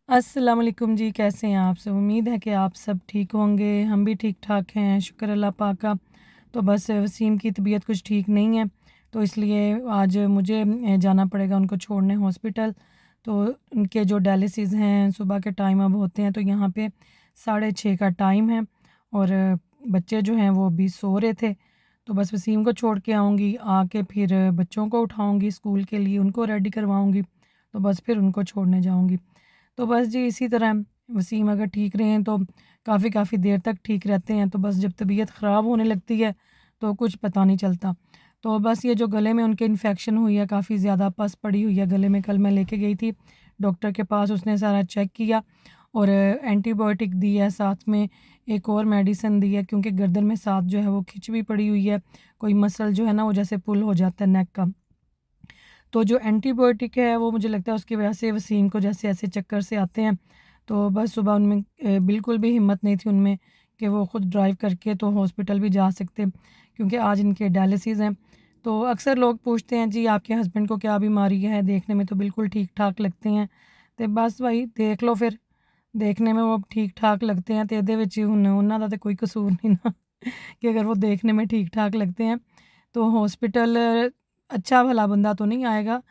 अस्सलाम वालेकुम जी, कैसे हैं आप सब। उम्मीद है कि आप सब ठीक होंगे। हम भी ठीक ठाक हैं, शुक्र अल्लाह पाक का। तो बस वसीम की तबीयत कुछ ठीक नहीं है, तो इसलिए आज मुझे जाना पड़ेगा उनको छोड़ने हॉस्पिटल। तो उनके जो डायलिसिस हैं सुबह के टाइम अब होते हैं, तो यहाँ पे 6:30 का टाइम है और बच्चे जो हैं वो अभी सो रहे थे। तो बस वसीम को छोड़ के आऊँगी, आके फिर बच्चों को उठाऊँगी स्कूल के लिए, उनको रेडी करवाऊँगी, तो बस फिर उनको छोड़ने जाऊँगी। तो बस जी इसी तरह वसीम अगर ठीक रहें तो काफ़ी देर तक ठीक रहते हैं। तो बस जब तबीयत ख़राब होने लगती है तो कुछ पता नहीं चलता। तो बस ये जो गले में उनके इन्फेक्शन हुई है, काफ़ी ज़्यादा पस पड़ी हुई है गले में। कल मैं लेके गई थी डॉक्टर के पास, उसने सारा चेक किया और एंटीबायोटिक दी है, साथ में एक और मेडिसिन दी है, क्योंकि गर्दन में साथ जो है वो खिंच भी पड़ी हुई है, कोई मसल जो है ना वो जैसे पुल हो जाता है नेक का। तो जो एंटीबायोटिक है वो मुझे लगता है उसकी वजह से वसीम को जैसे ऐसे चक्कर से आते हैं। तो बस सुबह उनमें बिल्कुल भी हिम्मत नहीं थी उनमें कि वो ख़ुद ड्राइव करके तो हॉस्पिटल भी जा सकते, क्योंकि आज इनके डायलिसिस हैं। तो अक्सर लोग पूछते हैं जी आपके हस्बैंड को क्या बीमारी है, देखने में तो बिल्कुल ठीक ठाक लगते हैं। तो बस भाई देख लो, फिर देखने में वो ठीक ठाक लगते हैं तो ਇਹਦੇ ਵਿੱਚ ਹੁਣ ਉਹਨਾਂ ਦਾ ਤਾਂ ਕੋਈ ਕਸੂਰ नहीं ना कि अगर वो देखने में ठीक ठाक लगते हैं तो हॉस्पिटल अच्छा भला बंदा तो नहीं आएगा।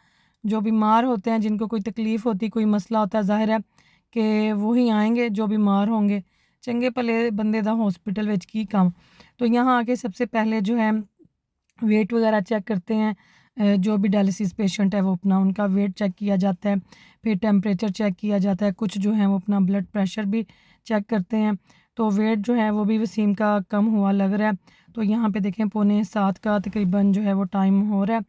जो बीमार होते हैं, जिनको कोई तकलीफ़ होती, कोई मसला होता है, ज़ाहिर है कि वही आएंगे जो बीमार होंगे। चंगे भले बंदे दा हॉस्पिटल विच की काम। तो यहाँ आके सबसे पहले जो है वेट वगैरह चेक करते हैं। जो भी डायलिसिस पेशेंट है वो अपना उनका वेट चेक किया जाता है, फिर टेम्परेचर चेक किया जाता है, कुछ जो है वो अपना ब्लड प्रेशर भी चेक करते हैं। तो वेट जो है वो भी वसीम का कम हुआ लग रहा है। तो यहाँ पे देखें 6:45 का तकरीबन जो है वो टाइम हो रहा है।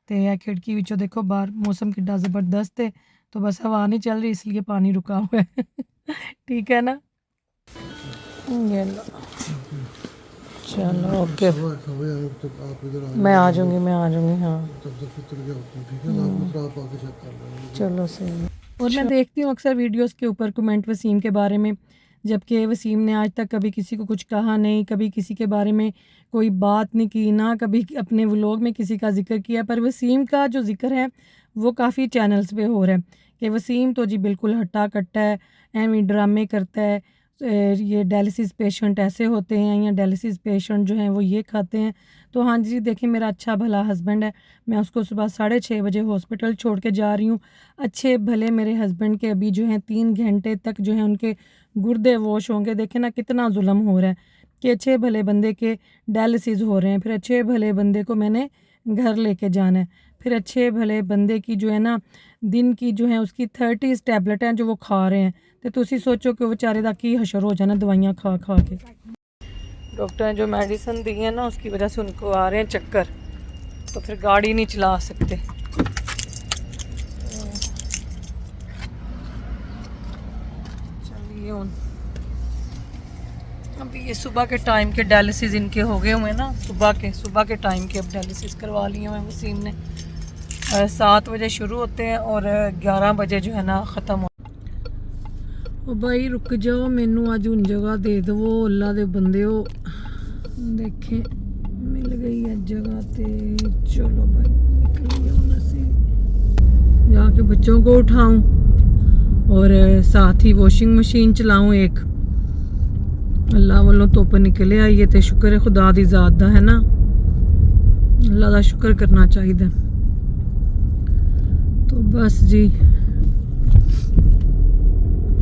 तो यह खिड़की विचों देखो बाहर मौसम कितना ज़बरदस्त है, तो बस हवा नहीं चल रही इसलिए पानी रुका हुआ है ठीक है ना। ये लो चलो ओके, मैं आ जाऊँगी हाँ चलो सही। और मैं देखती हूँ अक्सर वीडियोस के ऊपर कमेंट वसीम के बारे में, जबकि वसीम ने आज तक कभी किसी को कुछ कहा नहीं, कभी किसी के बारे में कोई बात नहीं की, ना कभी अपने व्लॉग में किसी का जिक्र किया। पर वसीम का जो जिक्र है वो काफ़ी चैनल्स पे हो रहा है कि वसीम तो जी बिल्कुल हट्टा कट्टा है, एवं ड्रामे करता है, ये डायलिसिस पेशेंट ऐसे होते हैं या डायलिसिस पेशेंट जो हैं वो ये खाते हैं। तो हाँ जी देखें, मेरा अच्छा भला हस्बैंड है, मैं उसको सुबह 6:30 बजे हॉस्पिटल छोड़ के जा रही हूँ। अच्छे भले मेरे हस्बैंड के अभी जो हैं 3 घंटे तक जो है उनके गुर्दे वॉश होंगे। देखें ना कितना जुल्म हो रहा है कि अच्छे भले बंदे के डायलिसिस हो रहे हैं, फिर अच्छे भले बंदे को मैंने घर लेके जाना है, फिर अच्छे भले बंदे की जो है ना दिन की जो है उसकी 30 टैबलेट हैं जो वो खा रहे हैं। तो तुसी सोचो कि बेचारे दा की हशर हो जाना दवाइयाँ खा खा के। डॉक्टर ने जो मेडिसिन दी है ना उसकी वजह से उनको आ रहे हैं चक्कर, तो फिर गाड़ी नहीं चला सकते। चलिए अभी ये सुबह के टाइम के डायलिसिस इनके हो गए हुए ना, सुबह के टाइम के अब डायलिसिस करवा लिए हुए वसीम ने। 7 बजे शुरू होते हैं और 11 बजे जो है ना ख़त्म हो। ओ भाई रुक जाओ, मैनू अज उन जगह दे दवो अल्लाह दे बंदे हो। देखें मिल गई है जगह, तो चलो भाई निकलिए उनसे जाके बच्चों को उठाऊं और साथ ही वॉशिंग मशीन चलाऊं एक। अल्लाह वालों धुप निकले आई है तो शुक्र है खुदा दी ज़ात दा, है ना, अल्लाह दा शुक्र करना चाहिए। तो बस जी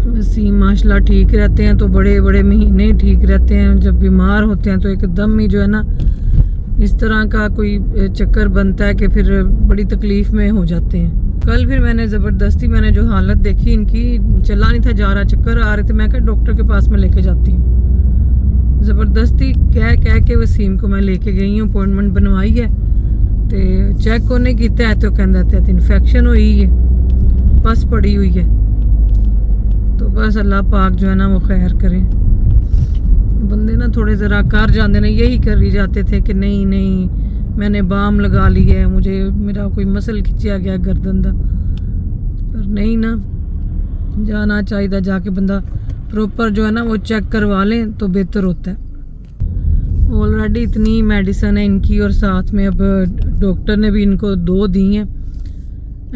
वसीम माशाल्लाह ठीक रहते हैं तो बड़े बड़े महीने ठीक रहते हैं। जब बीमार होते हैं तो एकदम ही जो है ना इस तरह का कोई चक्कर बनता है कि फिर बड़ी तकलीफ़ में हो जाते हैं। कल फिर मैंने ज़बरदस्ती मैंने जो हालत देखी इनकी, चला नहीं था जा रहा, चक्कर आ रहे थे, मैं कहा डॉक्टर के पास मैं लेके जाती हूँ। ज़बरदस्ती कह के वसीम को मैं लेके गई हूँ, अपॉइंटमेंट बनवाई है तो चेक उन्हें किया है तो कहता इन्फेक्शन हुई है, पस पड़ी हुई है। तो बस अल्लाह पाक जो है ना वो खैर करें। बंदे ना थोड़े ज़रा कर जाते ना, यही कर ही जाते थे कि नहीं नहीं मैंने बाम लगा ली है, मुझे मेरा कोई मसल खिंचा गया गर्दन दा, पर नहीं ना जाना चाहिए, जाके बंदा प्रॉपर जो है ना वो चेक करवा लें तो बेहतर होता है। ऑलरेडी इतनी मेडिसिन है इनकी और साथ में अब डॉक्टर ने भी इनको 2 दी हैं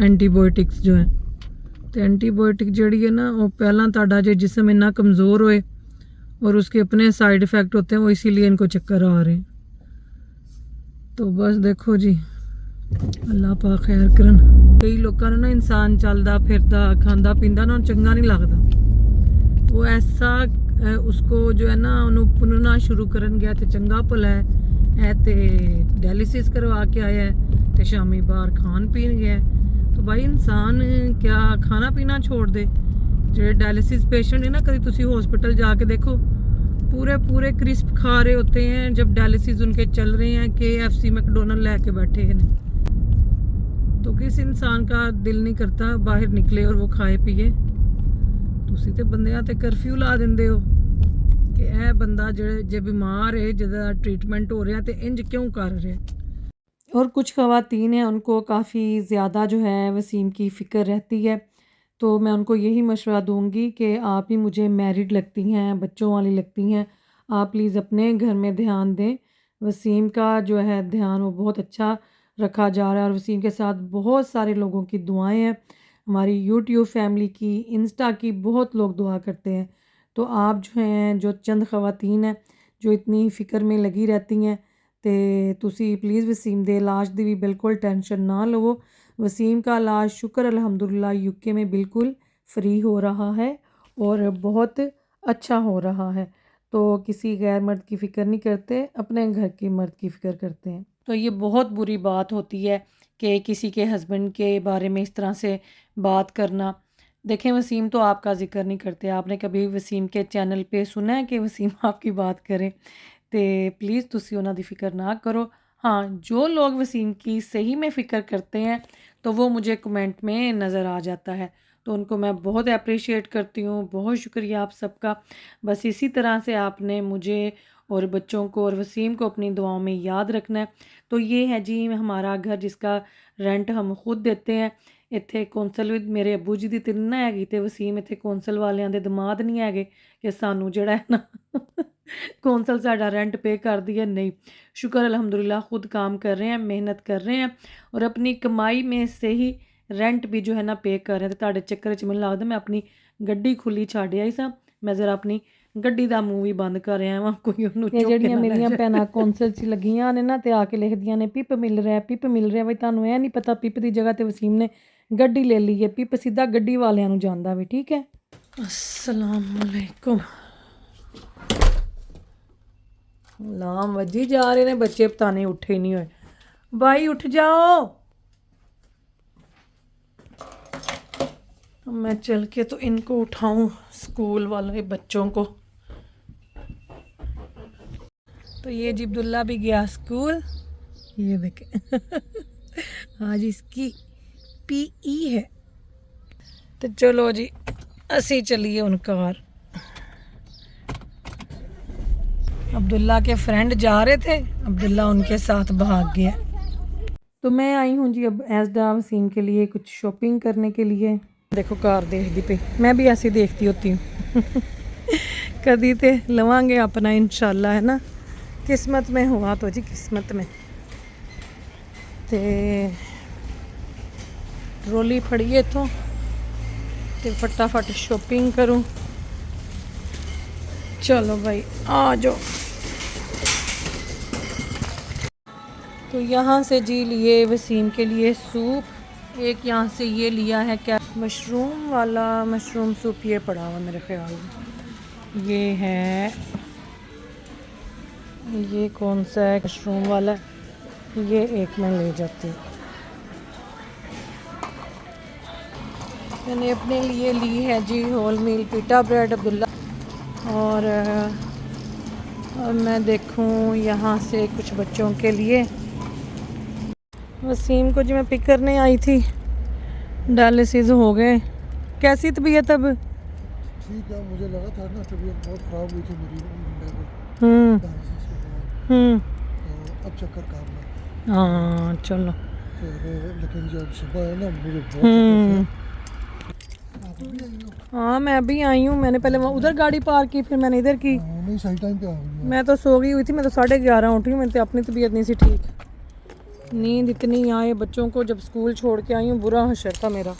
एंटीबायोटिक्स जो हैं, तो एंटीबायोटिक जड़ी है ना, वो पहला तुहाडा जो जिसम इन्ना कमज़ोर होए और उसके अपने साइड इफ़ेक्ट होते हैं, वो इसीलिए इनको चक्कर आ रहे हैं। तो बस देखो जी, अल्लाह पाक खैर करन। कई लोगों ना इंसान चलता फिरता खांदा पींदा ना चंगा नहीं लगता, वो ऐसा उसको जो है ना उन्होंने पुनना शुरू करन गया तो चंगा भला है तो डायलिसिस करवा के आया है तो शामी बाहर खान पीन गया। तो भाई इंसान क्या खाना पीना छोड़ दे। जो डायलिसिस पेशेंट है ना, कभी तुसी हॉस्पिटल जाके देखो, पूरे पूरे क्रिस्प खा रहे होते हैं जब डायलिसिस उनके चल रहे हैं, KFC मैकडोनल्ड लेके बैठे हैं। तो किस इंसान का दिल नहीं करता बाहर निकले और वो खाए पिए। तुसी ते बंदियां ते कर्फ्यू ला देंदे हो कि यह बंदा जे बीमार है, जिहदा ट्रीटमेंट हो रहा, तो इंज क्यों कर रहे। और कुछ ख़वातीन हैं उनको काफ़ी ज़्यादा जो है वसीम की फ़िक्र रहती है, तो मैं उनको यही मशवरा दूंगी कि आप ही मुझे मैरिड लगती हैं, बच्चों वाली लगती हैं, आप प्लीज़ अपने घर में ध्यान दें। वसीम का जो है ध्यान वो बहुत अच्छा रखा जा रहा है और वसीम के साथ बहुत सारे लोगों की दुआएं हैं, हमारी यूट्यूब फैमिली की, इंस्टा की, बहुत लोग दुआ करते हैं। तो आप जो हैं, जो चंद ख़वातीन हैं जो इतनी फ़िक्र में लगी रहती हैं, तो तुसी प्लीज़ वसीम दे इलाज दी भी बिल्कुल टेंशन ना लवो। वसीम का इलाज शुक्र अल्हम्दुलिल्लाह UK में बिल्कुल फ्री हो रहा है और बहुत अच्छा हो रहा है। तो किसी गैर मर्द की फ़िक्र नहीं करते, अपने घर के मर्द की फ़िक्र करते हैं। तो ये बहुत बुरी बात होती है कि किसी के हस्बैंड के बारे में इस तरह से बात करना। देखें, वसीम तो आपका ज़िक्र नहीं करते, आपने कभी वसीम के चैनल पे सुना है कि वसीम आपकी बात करें? तो प्लीज़ तुसी उन्हां दी फ़िक्र ना करो। हाँ, जो लोग वसीम की सही में फ़िक्र करते हैं तो वो मुझे कमेंट में नज़र आ जाता है, तो उनको मैं बहुत अप्रिशिएट करती हूँ। बहुत शुक्रिया आप सबका। बस इसी तरह से आपने मुझे और बच्चों को और वसीम को अपनी दुआओं में याद रखना है। तो ये है जी हमारा घर जिसका रेंट हम खुद देते हैं। इत्थे कौंसल भी मेरे अब्बू जी दी ते नहीं ना हैगी, ते वसीम इत्थे कौंसल वालियां दे दमाद नहीं हैगे कि सानू जेड़ा है ना कौंसल साडा रेंट पे कर दी है, नहीं। शुक्र अल्हम्दुलिल्लाह खुद काम कर रहे हैं, मेहनत कर रहे हैं और अपनी कमाई में से ही रेंट भी जो है ना पे कर रहे हैं। तो तुहाडे चक्कर च मैनूं लगदा मैं अपनी गड्डी खुली छड्ड आई सां, मैं ज़रा अपनी गड्डी दा मूंह भी बंद कर आया वां, कोई ਉਹਨੂੰ ਇਹ चुक के ਜਿਹੜੀਆਂ ना ले ਮੇਰੀਆਂ जाए। ਭੈਣਾਂ ਕੌਂਸਲ 'ਚ ਲੱਗੀਆਂ ਨੇ ਨਾ ਤੇ ਆ ਕੇ ਲਿਖਦੀਆਂ ਨੇ ਪਿਪ ਮਿਲ ਰਿਹਾ ਪਿਪ ਮਿਲ ਰਿਹਾ। ਬਈ ਤੁਹਾਨੂੰ ਇਹ ਨਹੀਂ ਪਤਾ ਪਿਪ ਦੀ ਜਗ੍ਹਾ ਤੇ ਵਸੀਮ ਨੇ ਗੱਡੀ ਲੈ ਲਈ ਹੈ। ਪਿਪ ਸਿੱਧਾ ਗੱਡੀ ਵਾਲਿਆਂ ਨੂੰ ਜਾਂਦਾ ਵੀ, ਠੀਕ ਹੈ। अस्सलामुअलैकुम। अलार्म वजी जा रहे ने, बच्चे पता नहीं उठे ही नहीं हुए। भाई उठ जाओ। मैं चल के तो इनको उठाऊं, स्कूल वाले बच्चों को। तो ये जी अब्दुल्ला भी गया स्कूल, ये देखें आज इसकी PE है। तो चलो जी असी चलिए उन कार। अब्दुल्ला के फ्रेंड जा रहे थे, अब्दुल्ला उनके साथ भाग गया। तो मैं आई हूँ जी अब एज़दा वसीम के लिए कुछ शॉपिंग करने के लिए। देखो कार देखती पे, मैं भी ऐसी देखती होती हूँ कदी ते लवांगे अपना इंशाल्लाह, है ना। किस्मत में हुआ तो जी किस्मत में। ते ट्रोली फड़िए इथों ते फटाफट शॉपिंग करूँ। चलो भाई आ जाओ। तो यहाँ से जी लिए वसीम के लिए सूप, एक यहाँ से ये लिया है क्या मशरूम वाला, मशरूम सूप ये पड़ा हुआ मेरे ख्याल में। ये है, ये कौन सा है मशरूम वाला, ये एक मैं ले जाती हूँ। मैंने अपने लिए ली है जी होल मील पीटा ब्रेड अब्दुल्ला। और मैं देखूँ यहाँ से कुछ बच्चों के लिए। वसीम को जी मैं पिक करने आई थी, डायलिसिस हो गए। कैसी तबीयत अब? ठीक है, मुझे लगा था ना तबीयत बहुत ख़राब हुई थी मेरी डायलिसिस के बाद, तो अब चक्कर काम है। हाँ चलो। लेकिन जब सुबह है ना मुझे बहुत चक्कर थे। आप भी आई हो? हाँ मैं अभी आई हूँ, मैंने पहले वहाँ उधर गाड़ी पार्क की, फिर मैंने इधर की। नहीं सही टाइम पे आ गई। मैं तो सो गई हुई थी, मैं तो 11:30 उठी हूँ, मैंने तो अपनी तबीयत नहीं सी ठीक, नींद इतनी आए। बच्चों को जब स्कूल छोड़ के आई हूँ बुरा हशर था मेरा।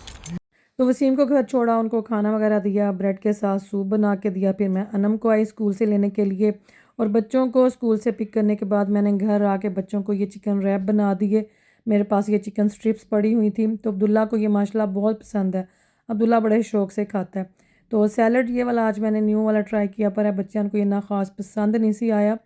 तो वसीम को घर छोड़ा, उनको खाना वगैरह दिया, ब्रेड के साथ सूप बना के दिया। फिर मैं अनम को आई स्कूल से लेने के लिए, और बच्चों को स्कूल से पिक करने के बाद मैंने घर आके बच्चों को ये चिकन रैप बना दिए। मेरे पास ये चिकन स्ट्रिप्स पड़ी हुई थी, तो अब्दुल्ला को ये माशाल्लाह बहुत पसंद है। अब्दुल्ला बड़े शौक़ से खाता है। तो सैलड ये वाला आज मैंने न्यू वाला ट्राई किया, पर बच्चों को ये ना ख़ास पसंद नहीं सी आया।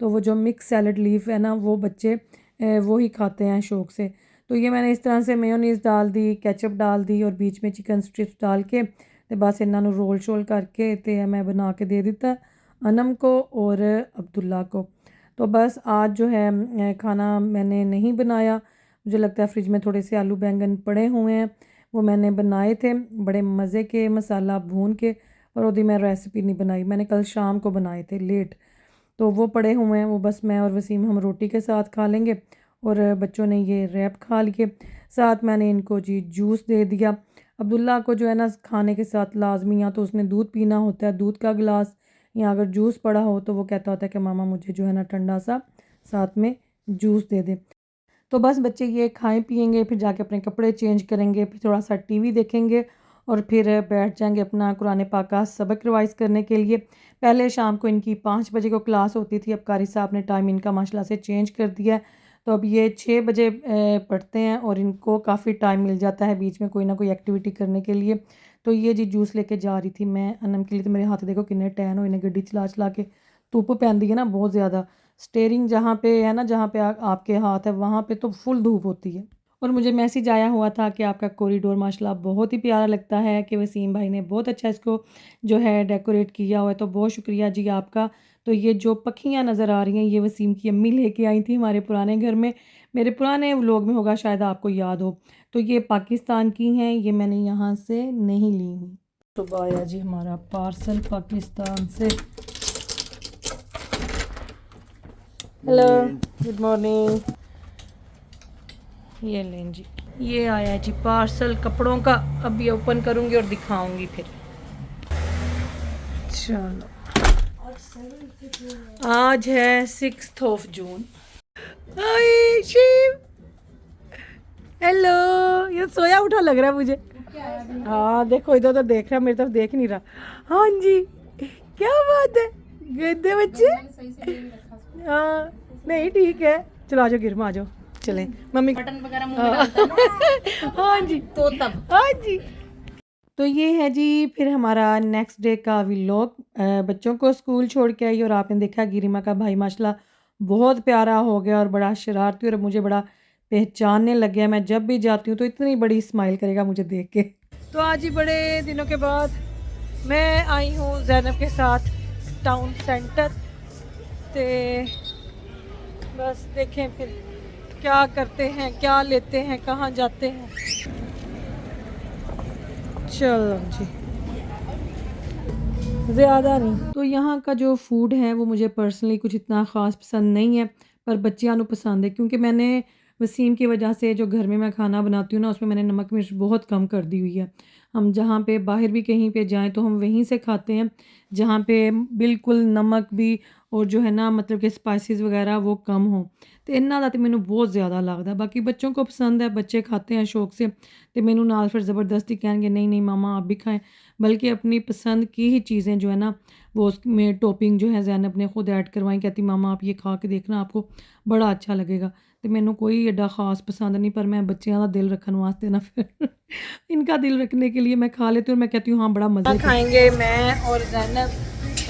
तो वो जो मिक्स सैलड लीफ है ना, वो बच्चे वो ही खाते हैं शौक़ से। तो ये मैंने इस तरह से मेयोनीज़ डाल दी, केचप डाल दी, और बीच में चिकन स्ट्रिप्स डाल के ते बस इन्हों रोल शोल करके ते मैं बना के दे दिता अनम को और अब्दुल्ला को। तो बस आज जो है खाना मैंने नहीं बनाया। मुझे लगता है फ्रिज में थोड़े से आलू बैंगन पड़े हुए हैं, वो मैंने बनाए थे बड़े मज़े के मसाला भून के, और वो मैं रेसिपी नहीं बनाई, मैंने कल शाम को बनाए थे लेट। तो वो पड़े हुए हैं, वो बस मैं और वसीम हम रोटी के साथ खा लेंगे, और बच्चों ने ये रैप खा लिए। साथ मैंने इनको जी जूस दे दिया। अब्दुल्ला को जो है ना खाने के साथ लाजमी या तो उसने दूध पीना होता है, दूध का गिलास, या अगर जूस पड़ा हो तो वो कहता होता है कि मामा मुझे जो है ना ठंडा सा साथ में जूस दे दे। तो बस बच्चे ये खाएं पिएंगे, फिर जाके अपने कपड़े चेंज करेंगे, फिर थोड़ा सा टीवी देखेंगे, और फिर बैठ जाएंगे अपना कुरान पाक का सबक रिवाइज़ करने के लिए। पहले शाम को इनकी 5 बजे को क्लास होती थी, अब कारी साहब ने टाइम इनका माशाल्लाह से चेंज कर दिया है। तो अब ये 6 बजे पढ़ते हैं, और इनको काफ़ी टाइम मिल जाता है बीच में कोई ना कोई एक्टिविटी करने के लिए। तो ये जी जूस लेके जा रही थी मैं अनम के लिए। तो मेरे हाथ देखो किन्ने टैन हुए ने, गड्डी चला चला के। धुप पैंदी है ना बहुत ज़्यादा, स्टेयरिंग जहाँ पे है ना, जहाँ पे आपके हाथ है वहाँ पे तो फुल धूप होती है। और मुझे मैसेज आया हुआ था कि आपका कॉरिडोर माशाल्लाह बहुत ही प्यारा लगता है, कि वसीम भाई ने बहुत अच्छा इसको जो है डेकोरेट किया हुआ है, तो बहुत शुक्रिया जी आपका। तो ये जो पखियाँ नज़र आ रही हैं, ये वसीम की अम्मी लेके आई थी हमारे पुराने घर में, मेरे पुराने व्लॉग में होगा शायद आपको याद हो। तो ये पाकिस्तान की हैं, ये मैंने यहाँ से नहीं ली हुई। तो आया जी हमारा पार्सल पाकिस्तान से। Hello, good morning. ये लें जी, ये आया जी पार्सल कपड़ों का। अब ये ओपन करूँगी और दिखाऊंगी फिर। चलो, आज है 6 जून। हाय शिव, हेलो। ये सोया उठा लग रहा है मुझे। हाँ देखो, इधर उधर देख रहा, मेरी तरफ देख नहीं रहा। हाँ जी, क्या बात है, गद्दे बच्चे। हाँ नहीं ठीक है, चलो आ जाओ गिरमा, आ जाओ चलें मम्मी बटन वगैरह मुंह में डालता है। हाँ जी, तो तब हाँ जी। तो ये है जी फिर हमारा नेक्स्ट डे का व्लॉग। बच्चों को स्कूल छोड़ के आई, और आपने देखा गिरिमा का भाई माशाल्लाह बहुत प्यारा हो गया और बड़ा शरारती, और मुझे बड़ा पहचानने लग गया। मैं जब भी जाती हूँ तो इतनी बड़ी स्माइल करेगा मुझे देख के। तो आज ही बड़े दिनों के बाद मैं आई हूँ ज़ैनब के साथ टाउन सेंटर। तो बस देखें फिर क्या करते हैं, क्या लेते हैं, कहाँ जाते हैं। चलो जी, ज़्यादा नहीं। तो यहाँ का जो फूड है वो मुझे पर्सनली कुछ इतना ख़ास पसंद नहीं है, पर बच्चियां को पसंद है, क्योंकि मैंने वसीम की वजह से जो घर में मैं खाना बनाती हूँ ना, उसमें मैंने नमक मिर्च बहुत कम कर दी हुई है। हम जहाँ पे बाहर भी कहीं पे जाएं तो हम वहीं से खाते हैं जहाँ पे बिल्कुल नमक भी और जो है ना मतलब कि स्पाइसेस वगैरह वो कम हो। तो इन्ना दा ते मैनू बहुत ज़्यादा लगता। बाकी बच्चों को पसंद है, बच्चे खाते हैं शौक से, तो मैनू नाल फिर ज़बरदस्ती कहेंगे नहीं नहीं मामा आप भी खाएं। बल्कि अपनी पसंद की ही चीज़ें जो है ना वो उसमें टॉपिंग जो है ज़ैनब ने खुद ऐड करवाई, कहती मामा आप ये खा के देखना आपको बड़ा अच्छा लगेगा। तो मैनू कोई एडा ख़ास पसंद नहीं, पर मैं बच्चों का दिल रखने वास्ते ना फिर इनका दिल रखने के लिए मैं खा लेती हूँ, और मैं कहती हूँ हाँ बड़ा मज़ा खाएंगे मैं और ज़ैनब,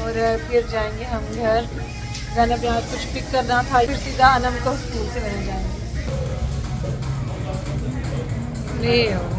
और फिर जाएंगे हम घर। ज़ैनब यहाँ कुछ पिक करना था, फिर सीधा अनम को स्कूल से लेने जाएंगे। ले आओ।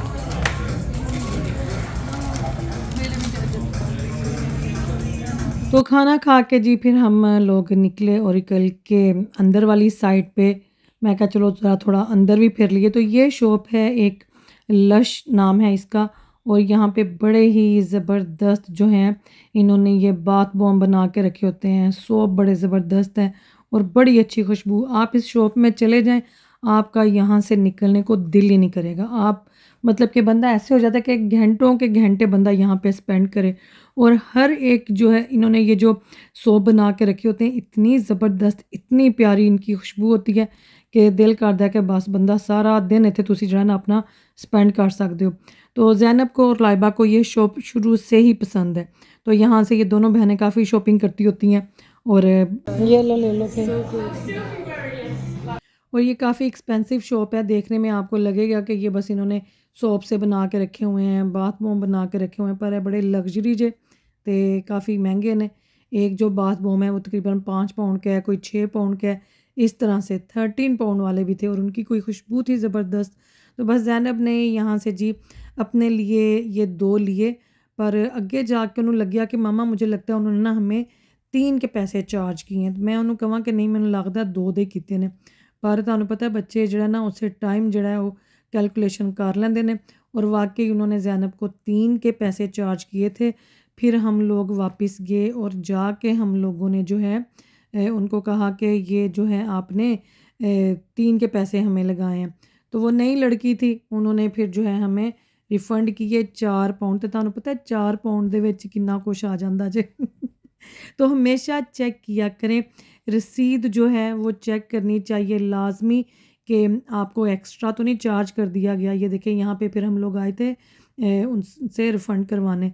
तो खाना खा के जी फिर हम लोग निकले और निकल के अंदर वाली साइड पे। मैं कहा चलो थोड़ा अंदर भी फिर लिए। तो ये शॉप है, एक लश नाम है इसका, और यहाँ पे बड़े ही ज़बरदस्त जो हैं इन्होंने ये बाथ बॉम्ब बना के रखे होते हैं। सोप बड़े ज़बरदस्त हैं और बड़ी अच्छी खुशबू। आप इस शॉप में चले जाएं, आपका यहाँ से निकलने को दिल ही नहीं करेगा। आप मतलब कि बंदा ऐसे हो जाता है कि घंटों के घंटे बंदा यहाँ पे स्पेंड करे। और हर एक जो है इन्होंने ये जो सोप बना के रखे होते हैं, इतनी ज़बरदस्त इतनी प्यारी इनकी खुशबू होती है कि दिल करता है कि बस बंदा सारा दिन इत्थे तुसी जो है ना अपना स्पेंड कर सकते हो। तो ज़ैनब को और लाइबा को ये शॉप शुरू से ही पसंद है, तो यहाँ से ये दोनों बहनें काफ़ी शॉपिंग करती होती हैं। और ये लो, ले लो फिर। और ये काफ़ी एक्सपेंसिव शॉप है, देखने में आपको लगेगा कि ये बस इन्होंने सोप से बना के रखे हुए हैं, बाथ बोम बना के रखे हुए हैं, पर है बड़े लग्जरी जे ते काफ़ी महंगे ने। एक जो बाथ बोम है वो तकरीबन 5 पाउंड का है, कोई 6 पाउंड का है, इस तरह से 13 पाउंड वाले भी थे और उनकी कोई खुशबू थी ज़बरदस्त। तो बस ज़ैनब ने यहाँ से जी अपने लिए ये 2 लिए, पर अगे जाके उन्होंने लग्या कि मामा मुझे लगता है उन्होंने ना हमें 3 के पैसे चार्ज किए हैं। मैं उन्होंने कहा कि नहीं, मैंने लगता 2 दे कीते ने। पर तुहानू पता है बच्चे जो है ना उसे टाइम जो है वो कैलकुलेशन कर लेंदे ने, और वाकई उन्होंने ज़ैनब को 3 के पैसे चार्ज किए थे। फिर हम लोग वापस गए और जाके हम लोगों ने जो है उनको कहा कि ये जो है आपने 3 के पैसे हमें लगाए हैं। तो वो नई लड़की थी, उन्होंने फिर जो है हमें रिफंड किए 4 पाउंड। तो तुहानू पता है 4 पाउंड दे विच कितना कुछ आ जांदा जे। तो हमेशा चेक किया करें, रसीद जो है वो चेक करनी चाहिए लाज़मी कि आपको एक्स्ट्रा तो नहीं चार्ज कर दिया गया। ये देखिए यहाँ पे फिर हम लोग आए थे उनसे रिफ़ंड करवाने।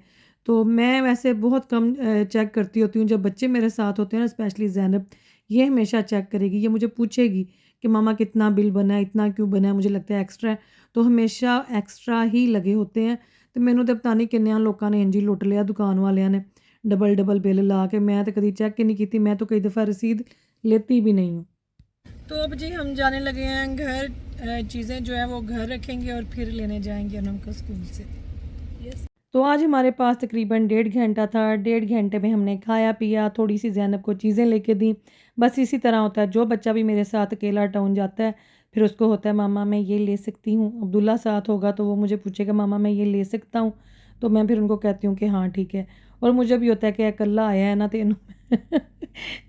तो मैं वैसे बहुत कम चेक करती होती हूँ, जब बच्चे मेरे साथ होते हैं ना, स्पेशली ज़ैनब, ये हमेशा चेक करेगी, ये मुझे पूछेगी कि मामा कितना बिल बना है, इतना क्यों बना है, मुझे लगता है एक्स्ट्रा है। तो हमेशा एक्स्ट्रा ही लगे होते हैं। तो मैनू तो पता नहीं किन्ने लोगों ने इंज ही लुट लिया, दुकान वालियां ने डबल डबल बिल ला के। मैं तो कभी चेक ही नहीं की, मैं तो कई दफ़ा रसीद लेती भी नहीं हूँ। तो अब जी हम जाने लगे हैं घर, चीज़ें जो है वो घर रखेंगे और फिर लेने जाएंगे अनम को स्कूल से। तो आज हमारे पास तकरीबन 1.5 घंटा था। 1.5 घंटे में हमने खाया पिया, थोड़ी सी ज़ैनब को चीज़ें लेके दी। बस इसी तरह होता है, जो बच्चा भी मेरे साथ अकेला टाउन जाता है फिर उसको होता है मामा मैं ये ले सकती हूँ। अब्दुल्ला साथ होगा तो वो मुझे पूछेगा मामा मैं ये ले सकता हूँ, तो मैं फिर उनको कहती हूँ कि हाँ ठीक है। और मुझे भी होता है कि कल्ला आया है ना, तो इन्हों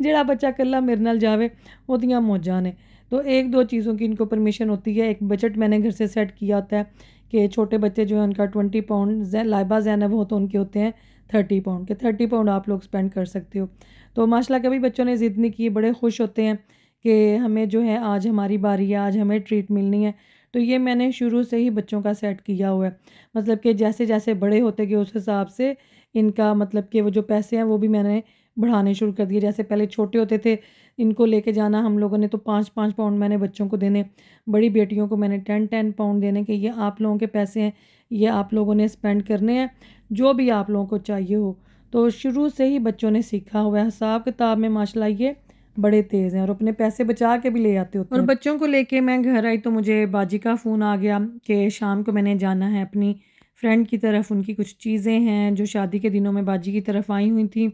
ਜਿਹੜਾ ਬੱਚਾ कल्ला मेरे नाल जावे ਉਹਦੀਆਂ मौजां ने। तो एक दो चीज़ों की इनको परमिशन होती है। एक बजट मैंने घर से सेट किया होता है कि छोटे बच्चे जो हैं उनका 20 पाउंड, लाइबा ज़ैनब हो तो उनके होते हैं 30 पाउंड के। 30 पाउंड आप लोग स्पेंड कर सकते हो। तो माशाल्लाह कभी बच्चों ने ज़िद नहीं की, बड़े खुश होते हैं कि हमें जो है आज हमारी बारी है, आज हमें ट्रीट मिलनी है। तो ये मैंने शुरू से ही बच्चों का सेट किया हुआ है, मतलब कि जैसे जैसे बड़े होते गए उस हिसाब से इनका मतलब कि वो जो पैसे हैं वो भी मैंने बढ़ाने शुरू कर दिए। जैसे पहले छोटे होते थे, इनको लेके जाना हम लोगों ने तो 5-5 पाउंड मैंने बच्चों को देने, बड़ी बेटियों को मैंने 10-10 पाउंड देने कि ये आप लोगों के पैसे हैं, ये आप लोगों ने स्पेंड करने हैं, जो भी आप लोगों को चाहिए हो। तो शुरू से ही बच्चों ने सीखा हुआ है। हिसाब किताब में माशाल्लाह ये बड़े तेज़ हैं और अपने पैसे बचा के भी ले आते होते हैं। और बच्चों को लेके मैं घर आई तो मुझे बाजी का फ़ोन आ गया कि शाम को मैंने जाना है अपनी फ्रेंड की तरफ। उनकी कुछ चीज़ें हैं जो शादी के दिनों में बाजी की तरफ आई हुई थी,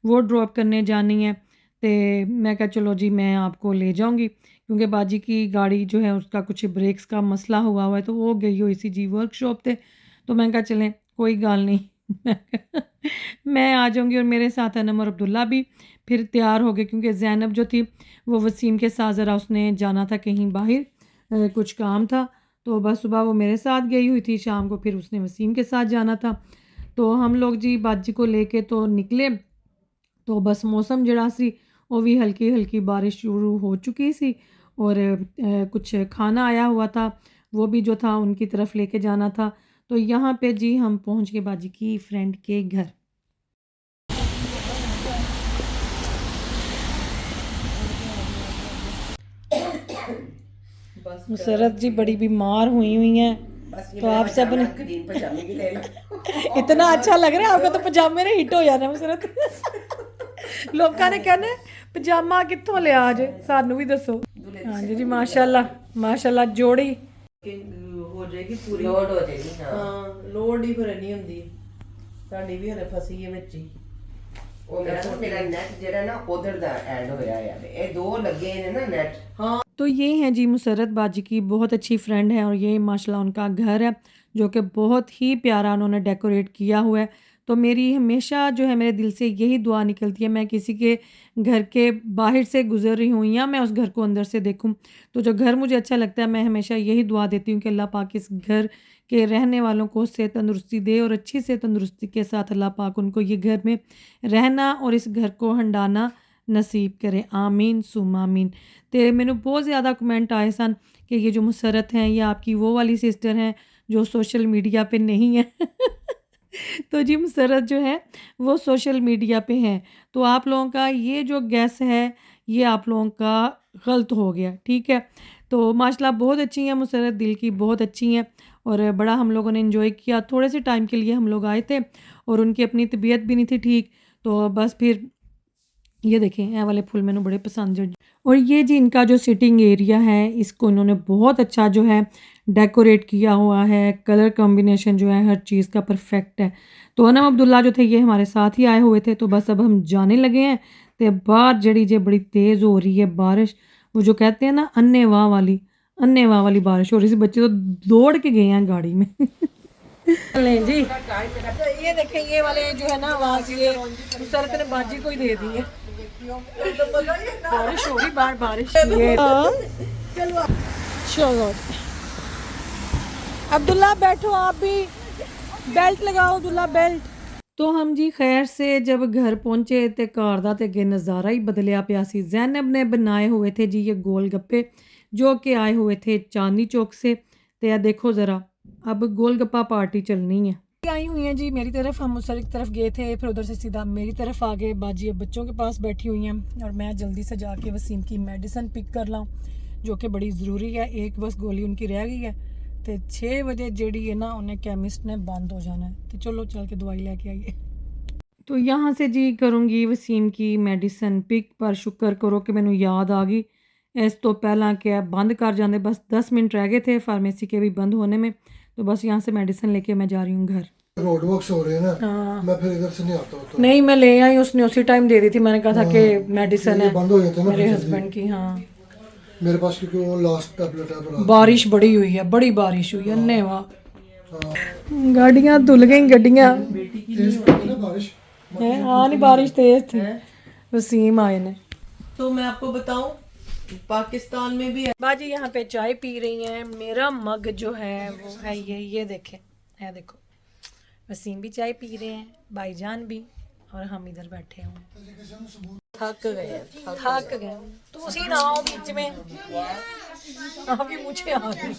वो ड्रॉप करने जानी है। तो मैं कहा चलो जी मैं आपको ले जाऊंगी, क्योंकि बाजी की गाड़ी जो है उसका कुछ ब्रेक्स का मसला हुआ है, तो वो गई हुई सी जी वर्कशॉप थे। तो मैं कहा चलें कोई गल नहीं मैं आ जाऊंगी। और मेरे साथ अनम और अब्दुल्ला भी फिर तैयार हो गए, क्योंकि ज़ैनब जो थी वो वसीम के साथ ज़रा उसने जाना था कहीं बाहर, कुछ काम था। तो बस सुबह वो मेरे साथ गई हुई थी, शाम को फिर उसने वसीम के साथ जाना था। तो हम लोग जी बाजी को लेके तो निकले। तो बस मौसम जड़ा सी वो भी हल्की हल्की बारिश शुरू हो चुकी सी, और कुछ खाना आया हुआ था वो भी जो था उनकी तरफ लेके जाना था। तो यहाँ पे जी हम पहुँच गए बाजी की फ्रेंड के घर। मुसरत जी बड़ी बीमार हुई हैं, तो आप सब ने इतना अच्छा लग रहा है आपका, तो पजामे ने हिट हो जाना मुसरत। लोगों ने कहना पजामा कित्थों लिया आज, सानू भी दसो। हाँ जी जी माशाल्लाह माशाल्लाह जोड़ी हो जाएगी पूरी, लोड हो जाएगी। हाँ लोड ही फिर नहीं ਹੁੰਦੀ ਸਾਡੀ ਵੀ ਹਲੇ ਫਸੀ ਹੈ ਵਿੱਚ ਹੀ। ਉਹ ਮੇਰਾ ਨੈਟ ਜਿਹੜਾ ਨਾ ਉਧਰ ਦਾ ਐਡ ਹੋਇਆ ਆ, ਇਹ ਦੋ ਲੱਗੇ ਨੇ ਨਾ ਨੈਟ। हाँ तो ये हैं जी मुसरत बाजी की बहुत अच्छी फ्रेंड है, और ये माशाल्लाह उनका घर है जो कि बहुत ही प्यारा उन्होंने डेकोरेट किया हुआ है। तो मेरी हमेशा जो है मेरे दिल से यही दुआ निकलती है, मैं किसी के घर के बाहर से गुजर रही हूँ या मैं उस घर को अंदर से देखूँ, तो जो घर मुझे अच्छा लगता है मैं हमेशा यही दुआ देती हूँ कि अल्लाह पाक इस घर के रहने वालों को सेहत तंदुरुस्ती दे, और अच्छी सेहत तंदुरुस्ती के साथ अल्लाह पाक उनको ये घर में रहना और इस घर को हंडाना नसीब करे। आमीन सुम आमीन। तो मैंने बहुत ज़्यादा कमेंट आए सन कि ये जो मुसरत हैं ये आपकी वो वाली सिस्टर हैं जो सोशल मीडिया पे नहीं है तो जी मुसर्रत जो है वो सोशल मीडिया पे हैं। तो आप लोगों का ये जो गैस है ये आप लोगों का गलत हो गया, ठीक है। तो माशाल्लाह बहुत अच्छी हैं मुसर्रत, दिल की बहुत अच्छी हैं और बड़ा हम लोगों ने एंजॉय किया। थोड़े से टाइम के लिए हम लोग आए थे और उनकी अपनी तबीयत भी नहीं थी ठीक, तो बस फिर ये देखें ये वाले फूल मैंने बड़े पसंद जो। और ये जी इनका जो सिटिंग एरिया है इसको इन्होंने बहुत अच्छा जो है डेकोरेट किया हुआ है, कलर कॉम्बिनेशन जो है हर चीज़ का परफेक्ट है। तो अनम अब्दुल्ला जो थे ये हमारे साथ ही आए हुए थे, तो बस अब हम जाने लगे हैं। तो बाहर जड़ी जे बड़ी तेज़ हो रही है बारिश, वो जो कहते हैं ना अन्ने वाह वाली बारिश हो रही थी, बच्चे तो दौड़ के गए हैं गाड़ी में लें जी। तो ये देखें ये वाले जो है ना आवाज़ ये मुसर्रत ने बाजी को ही दे दी है। बारिश हो रही बार बारिश ये चलो अब्दुल्ला बैठो, आप भी बेल्ट लगाओ अब्दुल्ला बेल्ट। तो हम जी खैर से जब घर पहुंचे तो घर दा ते अगे नज़ारा ही बदलिया पिया सी। ज़ैनब ने बनाए हुए थे जी ये गोल गप्पे जो कि आए हुए थे चांदनी चौक से। तो यह देखो ज़रा अब गोलगप्पा पार्टी चलनी है। आई हुई हैं जी मेरी तरफ, हम मुसर्रत की तरफ गए थे फिर उधर से सीधा मेरी तरफ आ गए। बाजी अब बच्चों के पास बैठी हुई हैं और मैं जल्दी से जाके वसीम की मेडिसिन पिक कर लाऊं जो कि बड़ी ज़रूरी है। एक बस गोली उनकी रह गई है तो 6 बजे जेडी है ना उन्हें केमिस्ट ने बंद हो जाना है। तो चलो चल के दवाई लेके आइए। तो यहाँ से जी करूँगी वसीम की मेडिसिन पिक, पर शुक्र करो कि मैंने याद आ गई। इस तो पहला क्या बंद कर जाते, बस 10 मिनट रह गए थे फार्मेसी के भी बंद होने में। तो बस यहाँ से मेडिसिन लेके मैं जा रही हूँ घर। रोड वर्क्स हो रहे हैं ना, हाँ मैं फिर इधर से नहीं आता होता। नहीं मैं ले आई, उसने उसी टाइम दे दी थी। मैंने कहा था कि मेडिसिन ये है बंद हो जाते हैं ना मेरे फिर हस्बैंड की। हाँ मेरे पास क्योंकि वो लास्ट टैबलेट है पर बारिश बड़ी हुई है, बड़ी बारिश हुई है नेवा, गाड़ियाँ धुल गई गड्डियाँ तेज पड़ी है ना बारिश। है। हाँ नहीं बारिश तेज थी। वसीम आए ने। तो मैं आपको बताऊं पाकिस्तान में भी बाजी यहाँ पे चाय पी रही हैं। मेरा मग जो है वो है ये देखें, है देखो। वसीम भी चाय पी रहे हैं, भाईजान भी, और हम इधर बैठे हुए हैं। थक गए थक गए तुसी ना आओ बीच में, आप भी मुझे आ रही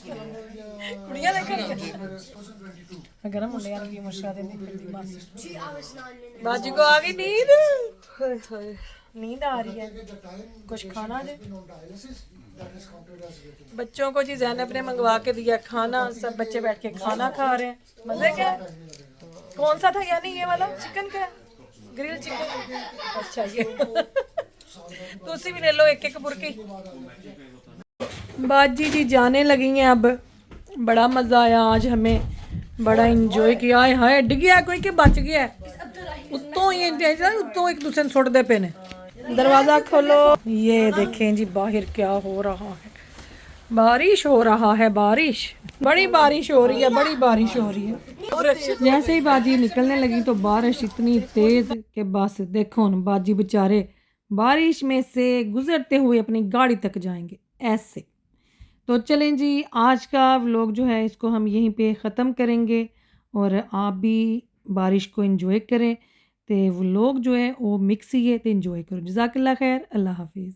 कुड़ियां देख अगर हम मुंडे की मुश्किल देने मासी बाजी को आ गई नींद। हाय हाय नींद आ रही है, कुछ खाना दे बच्चों को। जी ज़ैनब ने मंगवा के दिया खाना, सब बच्चे बैठ के खाना खा रहे हैं। मजे क्या कौन सा था यानी ये वाला चिकन का ग्रिल चिकन। अच्छा ये तो उसी भी ले लो एक एक बुरकी। बाजी जी जाने लगी हैं अब। बड़ा मज़ा आया आज हमें, बड़ा इंजॉय किया। हाय डिग गया कोई के बच गया उत्तों ही उत्तों एक दूसरे सुट दे पे ने। दरवाज़ा खोलो। ये देखें जी बाहर क्या हो रहा है, बारिश हो रहा है, बारिश बड़ी बारिश हो रही है, बड़ी बारिश हो रही है। जैसे ही बाजी निकलने लगी तो बारिश इतनी तेज कि बस देखो न बाजी बेचारे बारिश में से गुजरते हुए अपनी गाड़ी तक जाएंगे ऐसे। तो चलें जी आज का व्लॉग जो है इसको हम यहीं पे ख़त्म करेंगे और आप भी बारिश को एंजॉय करें। तो व्लॉग जो है वो मिक्स ही है तो एंजॉय करो। जज़ाकल्लाह खैर, अल्लाह हाफिज़।